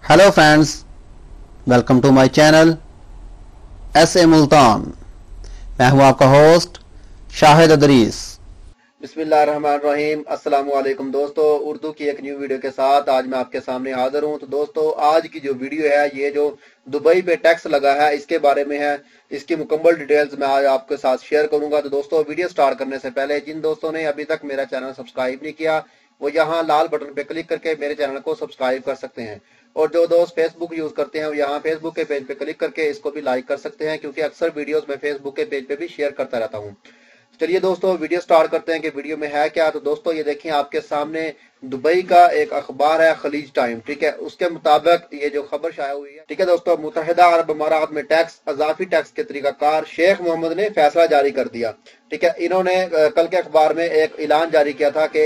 Hello friends, welcome to my channel SA. Multan. मैं हूं आपका होस्ट शाहिद अदरीस। बिस्मिल्लाहिर्रहमानिर्रहीम। अस्सलाम वालेकुम दोस्तों, उर्दू की एक न्यू वीडियो के साथ आज मैं आपके सामने हाजिर हूं। तो दोस्तों, आज की जो वीडियो है ये जो दुबई पे टैक्स लगा है इसके बारे में है। इसकी मुकम्मल डिटेल्स मैं आज आपके साथ शेयर करूंगा। तो दोस्तों, वीडियो स्टार्ट करने से पहले जिन दोस्तों ने अभी तक मेरा चैनल सब्सक्राइब नहीं किया वो यहाँ लाल बटन पे क्लिक करके मेरे चैनल को सब्सक्राइब कर सकते हैं। और जो दोस्त फेसबुक यूज करते हैं वो यहाँ फेसबुक के पेज पे क्लिक करके इसको भी लाइक कर सकते हैं, क्योंकि अक्सर वीडियोस मैं फेसबुक के पेज पे भी शेयर करता रहता हूँ। चलिए दोस्तों, वीडियो स्टार्ट करते हैं कि वीडियो में है क्या। तो दोस्तों, ये देखिए आपके सामने दुबई का एक अखबार है खलीज टाइम, ठीक है। उसके मुताबिक ये जो खबर शाया हुई है, ठीक है दोस्तों, मुत्तहिदा अरब अमारात में टैक्स अजाफी टैक्स के तरीकाकार शेख मोहम्मद ने फैसला जारी कर दिया, ठीक है। इन्होंने कल के अखबार में एक ऐलान जारी किया था कि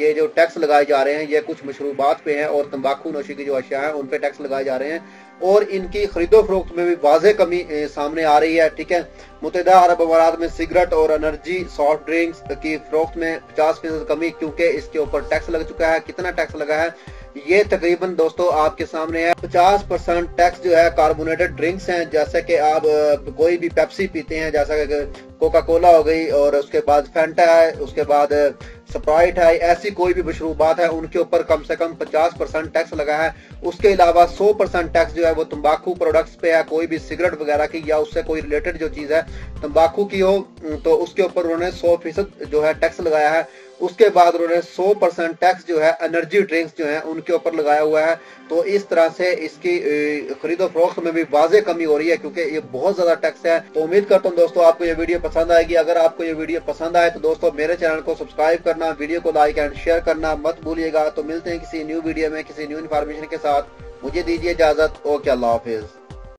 ये जो टैक्स लगाए जा रहे हैं ये कुछ मशरूबात पे हैं और तंबाकू नोशी की जो अशिया है उन पे टैक्स लगाए जा रहे हैं और इनकी खरीदो फरोख्त में भी वाज़ेह कमी सामने आ रही है, ठीक है। मुत्तहिदा अरब अमारात में सिगरेट और एनर्जी सॉफ्ट ड्रिंक्स की फरोख्त में 50% कमी, क्योंकि इसके ऊपर टैक्स लग चुका है। कितना टैक्स लगा है ये तकरीबन दोस्तों आपके सामने है। 50% टैक्स जो है कार्बोनेटेड ड्रिंक्स हैं, जैसे कि आप कोई भी पेप्सी पीते हैं, जैसा कि कोका कोला हो गई और उसके बाद फैंटा है, उसके बाद स्प्राइट है, ऐसी कोई भी मशरूबात है उनके ऊपर कम से कम 50% टैक्स लगा है। उसके अलावा 100% टैक्स जो है वो तंबाकू प्रोडक्ट्स पे है, कोई भी सिगरेट वगैरह की या उससे कोई रिलेटेड जो चीज है तंबाकू की हो तो उसके ऊपर उन्होंने 100% जो है टैक्स लगाया है। उसके बाद उन्होंने 100% टैक्स जो है एनर्जी ड्रिंक्स जो है उनके ऊपर लगाया हुआ है। तो इस तरह से इसकी खरीदो फरोख्त में भी वाज़ेह कमी हो रही है, क्योंकि ये बहुत ज्यादा टैक्स है। तो उम्मीद करता हूँ दोस्तों आपको ये वीडियो पसंद आएगी। अगर आपको ये वीडियो पसंद आए तो दोस्तों मेरे चैनल को सब्सक्राइब करना, वीडियो को लाइक एंड शेयर करना मत भूलिएगा। तो मिलते हैं किसी न्यू वीडियो में किसी न्यू इन्फॉर्मेशन के साथ। मुझे दीजिए इजाजत। ओके, अल्लाह हाफिज।